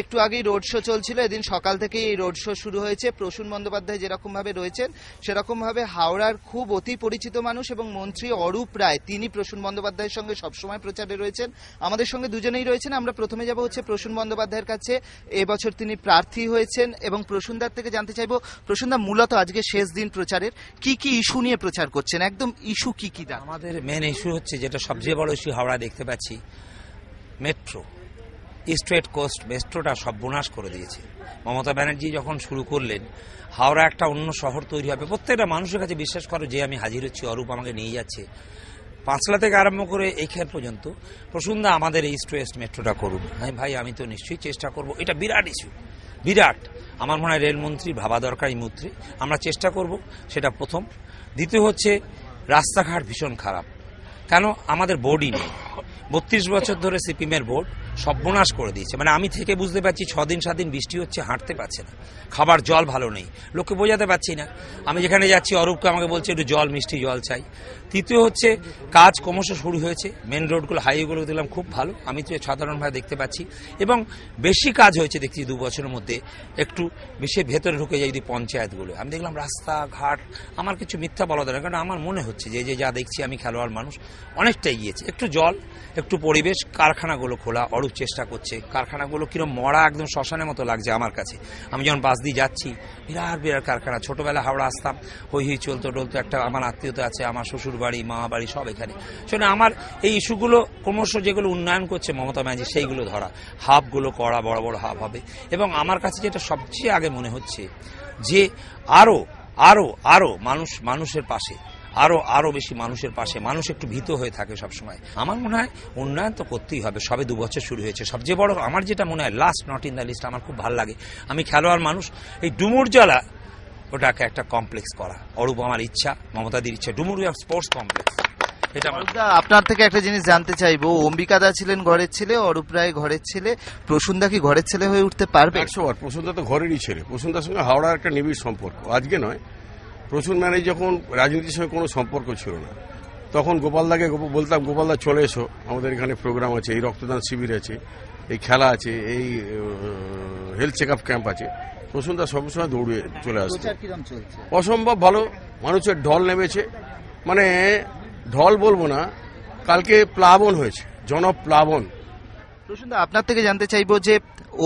একটু আগেই road show চলছিল, এদিন সকাল থেকেই এই রোড শো শুরু হয়েছে। প্রসূন বন্দ্যোপাধ্যায় যেরকম ভাবে রয়েছেন সেরকম ভাবে হাওড়ার খুব অতি পরিচিত মানুষ এবং মন্ত্রী অরূপ রায়, তিনি প্রসূন বন্দ্যোপাধ্যায়ের সঙ্গে সবসময় প্রচারে রয়েছেন। আমাদের সঙ্গে দুজনেই রয়েছেন। আমরা প্রথমে যাব হচ্ছে প্রসূন বন্দ্যোপাধ্যায়ের কাছে। এবছর তিনি প্রার্থী হয়েছেন এবং প্রসূনদার থেকে জানতে চাইবো, প্রসূনদা মূলত আজকে শেষ দিন প্রচারের, কি কি ইস্যু নিয়ে প্রচার করছেন? একদম ইস্যু কি কি? আমাদের মেন ইস্যু হচ্ছে, যেটা সবচেয়ে বড় ইস্যু হাওড়া দেখতে পাচ্ছি, মেট্রো। ইস্ট ওয়েস্ট কোস্ট মেট্রোটা সর্বনাশ করে দিয়েছে। মমতা ব্যানার্জি যখন শুরু করলেন, হাওড়া একটা অন্য শহর তৈরি হবে। প্রত্যেকটা মানুষের কাছে বিশ্বাস করো যে আমি হাজির হচ্ছি, অরূপ আমাকে নিয়ে যাচ্ছে, পাঁচলা থেকে আরম্ভ করে এইখান পর্যন্ত। প্রসূনদা আমাদের ইস্ট ওয়েস্ট মেট্রোটা করুন। ভাই আমি তো নিশ্চয়ই চেষ্টা করব। এটা বিরাট ইস্যু, বিরাট। আমার মনে হয় রেলমন্ত্রী ভাবা দরকার এই মুহূর্তে। আমরা চেষ্টা করব, সেটা প্রথম। দ্বিতীয় হচ্ছে রাস্তাঘাট ভীষণ খারাপ। কেন? আমাদের বোর্ডই নেই। 32 বছর ধরে সিপিএমের বোর্ড সর্বনাশ করে দিয়েছে। মানে আমি থেকে বুঝতে পারছি, 6 দিন 7 দিন বৃষ্টি হচ্ছে, হাঁটতে পারছে না, খাবার জল ভালো নেই, লোককে বোঝাতে পারছি না। আমি যেখানে যাচ্ছি অরূপকে আমাকে বলছে একটু জল, মিষ্টি জল চাই। তৃতীয় হচ্ছে কাজ ক্রমশ শুরু হয়েছে, মেন রোডগুলো, হাইওয়েগুলো দেখলাম খুব ভালো, আমি তো সাধারণভাবে দেখতে পাচ্ছি। এবং বেশি কাজ হয়েছে দেখছি 2 বছরের মধ্যে, একটু বেশি ভেতরে ঢুকে যায় যদি পঞ্চায়েতগুলো। আমি দেখলাম রাস্তাঘাট, আমার কিছু মিথ্যা বলা দরকার, কারণ আমার মনে হচ্ছে যে যা দেখছি, আমি খেলোয়াড় মানুষ, অনেকটা এগিয়েছে। একটু জল, একটু পরিবেশ, কারখানাগুলো খোলা, অরূপ চেষ্টা করছে। কারখানাগুলো কিরকম মরা, একদম শ্মশানের মতো লাগছে আমার কাছে। আমি যখন বাস দিয়ে যাচ্ছি, বিরাট বিরাট কারখানা। ছোটবেলা হাওড়া আসতাম, হই হই চলতো টলতো, একটা আমার আত্মীয়তা আছে, আমার শ্বশুর বাড়ি, মামা বাড়ি সব এখানে। শোনে, আমার এই ইস্যুগুলো ক্রমশ যেগুলো উন্নয়ন করছে মমতা ব্যানার্জি, সেইগুলো ধরা, হাবগুলো করা, বড় বড় হাব হবে। এবং আমার কাছে যেটা সবচেয়ে আগে মনে হচ্ছে যে আরো আরো আরো মানুষের পাশে, আরো বেশি মানুষের পাশে, মানুষ একটু ভীত হয়ে থাকে সবসময়। আমার মনে হয় উন্নয়ন তো করতেই হবে, সবে 2 বছর শুরু হয়েছে। সবচেয়ে বড় আমার যেটা মনে হয়, last not in the list, আমার খুব ভালো লাগে, আমি খেলোয়াড় মানুষ, এই ডুমুরজলা ওটাকে একটা কমপ্লেক্স করা। অরূপ আমার ইচ্ছা, মমতাদির ইচ্ছা, ডুমুর স্পোর্টস কমপ্লেক্স। এটা আপনার থেকে একটা জিনিস জানতে চাইবো, অম্বিকা দা ছিলেন ঘরের ছেলে, অরূপ রায় ঘরের ছেলে, প্রসূনদা কি ঘরের ছেলে হয়ে উঠতে পারবে? 100বার। প্রসূনদা তো ঘরেরই ছেলে। প্রসূনদার সঙ্গে হাওড়ার একটা নিবিড় সম্পর্ক, আজকে নয়। প্রসূন ব্যানার্জি যখন রাজনীতির সঙ্গে কোনো সম্পর্ক ছিল না, তখন গোপালদাকে বলতাম, গোপালদা চলে এসো, আমাদের এখানে প্রোগ্রাম আছে, এই রক্তদান শিবির আছে, এই খেলা আছে, এই হেলথ চেক আপ ক্যাম্প আছে। প্রসূনদা সবসময় দৌড়ে চলে আসছে। অসম্ভব ভালো, মানুষের ঢল নেমেছে। মানে ঢল বলবো না, কালকে প্লাবন হয়েছে, জনপ্লাবন। প্রসূনদা, আপনার থেকে জানতে চাইবো যে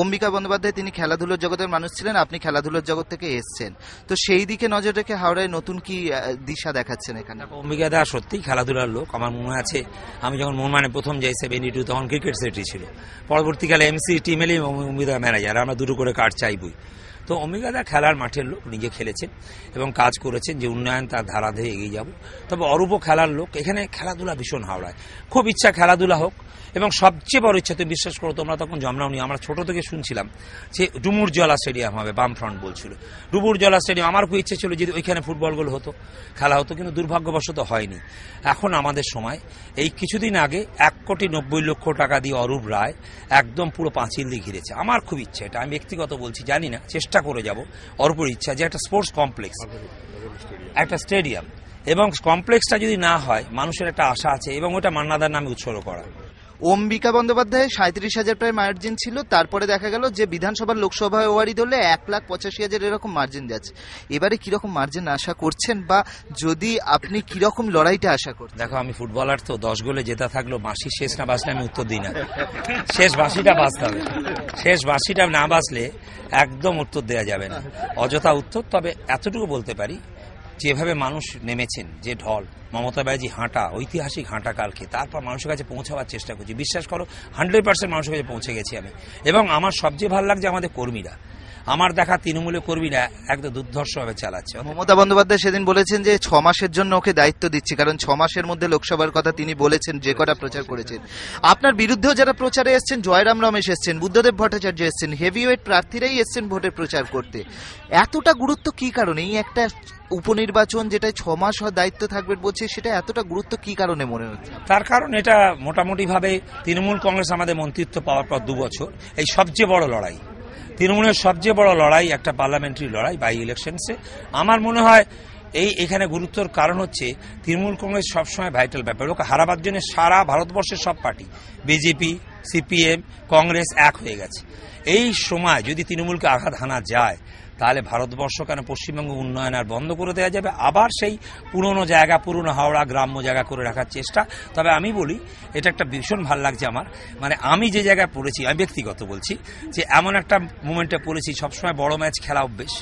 অম্বিকা বন্দ্যোপাধ্যায় তিনি খেলাধুলোর জগতের মানুষ ছিলেন, আপনি খেলাধুলোর জগৎ থেকে এসছেন, তো সেই দিকে নজর রেখে হাওড়ায় নতুন কি দিশা দেখাচ্ছেন এখানে? অম্বিকা দা সত্যি খেলাধুলার লোক। আমার মনে আছে, আমি যখন মোহনবাগানে প্রথম যাই 72, তখন ক্রিকেট সেটি ছিল। পরবর্তীকালে এমসি টিম এলেই অম্বিকা ম্যানেজার, আমরা 2 করে কার্ড চাইবই। তো অম্বিকা দা খেলার মাঠের লোক, নিজে খেলেছেন এবং কাজ করেছেন, যে উন্নয়ন তার ধারা ধরে এগিয়ে যাব। তবে অরূপও খেলার লোক, এখানে খেলাধুলা ভীষণ হাওড়ায়, খুব ইচ্ছা খেলাধুলা হোক। এবং সবচেয়ে বড় ইচ্ছা, তুমি বিশ্বাস করো, তোমরা তখন জমরাওনি, আমরা ছোট থেকে শুনছিলাম যে ডুমুরজলা স্টেডিয়াম হবে, বামফ্রন্ট বলছিল ডুমুরজলা স্টেডিয়াম। আমার খুব ইচ্ছে ছিল যদি ওইখানে ফুটবলগুলো হতো, খেলা হতো, কিন্তু দুর্ভাগ্যবশত হয়নি। এখন আমাদের সময়, এই কিছুদিন আগে 1,90,00,000 টাকা দিয়ে অরূপ রায় একদম পুরো পাঁচিল দিয়ে ঘিরেছে। আমার খুব ইচ্ছা, এটা আমি ব্যক্তিগত বলছি, জানি না, চেষ্টা করে যাব। অরূপের ইচ্ছা যে একটা স্পোর্টস কমপ্লেক্স, একটা স্টেডিয়াম, এবং কমপ্লেক্সটা যদি না হয়, মানুষের একটা আশা আছে, এবং ওটা মান্নাদার নামে উৎসর্গ করা। অম্বিকা বন্দ্যোপাধ্যায় 37,000 প্রায় মার্জিন ছিল, তারপরে দেখা গেল যে বিধানসভার লোকসভায় ওয়ারি ধরলে 1,85,000 এরকম মার্জিন যাচ্ছে। এবারে কিরকম মার্জিন আশা করছেন, বা যদি আপনি কিরকম লড়াইটা আশা করছেন? দেখো, আমি ফুটবলার তো, 10 গোলে জেতা থাকলো, বাঁশি শেষ না বাজলে আমি উত্তর দিই না। শেষ বাঁশিটা বাজতে হবে, শেষ বাঁশিটা না বাজলে একদম উত্তর দেওয়া যাবে না, অযথা উত্তর। তবে এতটুকু বলতে পারি, যেভাবে মানুষ নেমেছেন, যে ঢল, মমতা ব্যানার্জি হাঁটা, ঐতিহাসিক হাঁটা কালকে, তারপর মানুষের কাছে পৌঁছাবার চেষ্টা করছি। বিশ্বাস করো, 100% মানুষের কাছে পৌঁছে গেছি আমি। এবং আমার সবচেয়ে ভালো লাগছে আমাদের কর্মীরা, আমার দেখা তৃণমূলের কর্মীরা একদম দুর্ধর্ষভাবে চালাচ্ছে। মমতা বন্দ্যোপাধ্যায় সেদিন বলেছেন যে 6 মাসের জন্য ওকে দায়িত্ব দিচ্ছি, কারণ 6 মাসের মধ্যে লোকসভার কথা তিনি বলেছেন, যে কটা প্রচার করেছেন। আপনার বিরুদ্ধেও যারা প্রচারে এসছেন, জয়রাম রমেশ এসছেন, বুদ্ধদেব ভট্টাচার্য এসছেন, হেভিওয়েট প্রার্থীরাই এসছেন ভোটের প্রচার করতে। এতটা গুরুত্ব কি কারণে? এই একটা উপনির্বাচন যেটা 6 মাস দায়িত্ব থাকবে বলছে, সেটা এতটা গুরুত্ব কি কারণে মনে হচ্ছে? তার কারণ, এটা মোটামুটি ভাবে তৃণমূল কংগ্রেস আমাদের মন্ত্রিত্ব পাওয়ার পর 2 বছর, এই সবচেয়ে বড় লড়াই, তৃণমূলের সবচেয়ে বড় লড়াই, একটা পার্লামেন্টারি লড়াই, বাই ইলেকশনসে। আমার মনে হয় এখানে গুরুত্বর কারণ হচ্ছে, তৃণমূল কংগ্রেস সবসময় ভাইটাল ব্যাপার, ওকে হারাবার জন্য সারা ভারতবর্ষের সব পার্টি, বিজেপি, সিপিএম, কংগ্রেস এক হয়ে গেছে। এই সময় যদি তৃণমূলকে আঘাত হানা যায় তাহলে ভারতবর্ষ কেন পশ্চিমবঙ্গ উন্নয়ন আর বন্ধ করে দেওয়া যাবে, আবার সেই পুরনো জায়গা, পুরনো হাওড়া গ্রাম্য জায়গা করে রাখার চেষ্টা। তবে আমি বলি এটা একটা ভীষণ ভালো লাগছে আমার, মানে আমি যে জায়গায় পড়েছি, আমি ব্যক্তিগত বলছি যে এমন একটা মোমেন্টে পড়েছি, সবসময় বড় ম্যাচ খেলা অভ্যেস,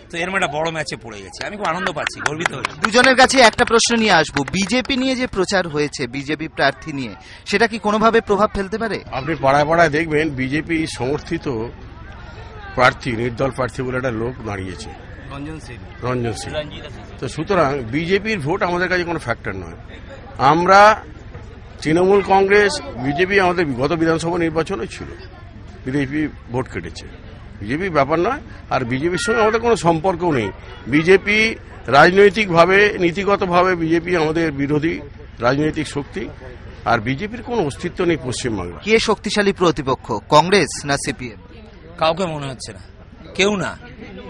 তো এর একটা বড় ম্যাচে পড়ে গেছে, আমি খুব আনন্দ পাচ্ছি, গর্বিত হচ্ছি। দুজনের কাছে একটা প্রশ্ন নিয়ে আসবো, বিজেপি নিয়ে যে প্রচার হয়েছে, বিজেপি প্রার্থী নিয়ে, সেটা কি কোনোভাবে প্রভাব ফেলতে পারে? আপনি পাড়ায় পাড়ায় দেখবেন বিজেপি সমর্থিত প্রার্থী, নির্দল প্রার্থী বলে একটা লোক দাঁড়িয়েছে, রঞ্জন সিং। তো সুতরাং বিজেপির ভোট আমাদের কাছে কোনো ফ্যাক্টর নয়। আমরা তৃণমূল, কংগ্রেস, বিজেপি আমাদের গত বিধানসভা নির্বাচনে ছিল, বিজেপি ভোট কেটেছে, বিজেপি ব্যাপার নয়। আর বিজেপির সঙ্গে আমাদের কোনো সম্পর্কও নেই। বিজেপি রাজনৈতিকভাবে, নীতিগতভাবে বিজেপি আমাদের বিরোধী রাজনৈতিক শক্তি, আর বিজেপির কোনো অস্তিত্ব নেই পশ্চিমবাংলা। কে শক্তিশালী প্রতিপক্ষ, কংগ্রেস না সিপিএম? কাউকে মনে হচ্ছে না, কেউ না,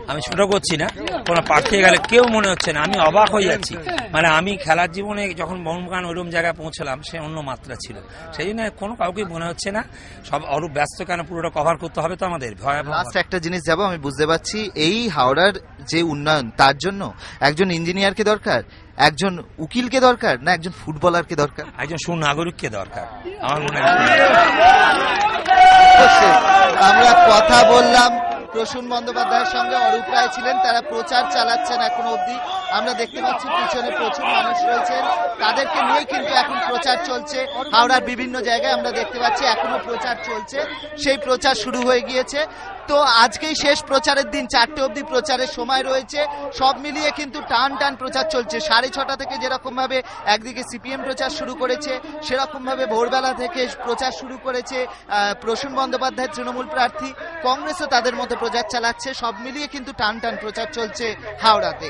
আমি ছোট করছি না, কোনো প্রার্থী গেলে কেউ মনে হচ্ছে না। আমি অবাক হয়ে যাচ্ছি, মানে আমি খেলার জীবনে যখন মোহনবাগান ওইরকম জায়গায় পৌঁছলাম, সে অন্য মাত্রা ছিল, সেই জন্য কোনো কাউকে মনে হচ্ছে না। সব অরূপ ব্যস্ত, কেন পুরোটা কভার করতে হবে তো আমাদের। লাস্ট একটা জিনিস যাবো, আমি বুঝতে পারছি এই হাওড়ার যে উন্নয়ন, তার জন্য একজন ইঞ্জিনিয়ারকে দরকার, একজন উকিলকে দরকার, না একজন ফুটবলারকে দরকার? একজন সুনাগরিককে দরকার আমার মনে হয়। আমরা কথা বললাম প্রসূন বন্দ্যোপাধ্যায়ের সঙ্গে, অরূপ রায় ছিলেন, তারা প্রচার চালাচ্ছেন এখনো অবধি। আমরা দেখতে পাচ্ছি পিছনে প্রচুর মানুষ রয়েছেন, তাদেরকে নিয়ে কিন্তু এখন প্রচার চলছে হাওড়ার বিভিন্ন জায়গায়। আমরা দেখতে পাচ্ছি এখনো প্রচার চলছে, সেই প্রচার শুরু হয়ে গিয়েছে। তো আজকেই শেষ প্রচারের দিন, 4টে অবধি প্রচারের সময় রয়েছে। সব মিলিয়ে কিন্তু টান টান প্রচার চলছে। 6:30 থেকে যেরকম ভাবে একদিকে সিপিএম প্রচার শুরু করেছে, সেরকম ভাবে ভোরবেলা থেকে প্রচার শুরু করেছে প্রসূন বন্দ্যোপাধ্যায় তৃণমূল প্রার্থী, কংগ্রেসও তাদের মতো প্রচার চালাচ্ছে। সব মিলিয়ে কিন্তু টান টান প্রচার চলছে হাওড়াতে।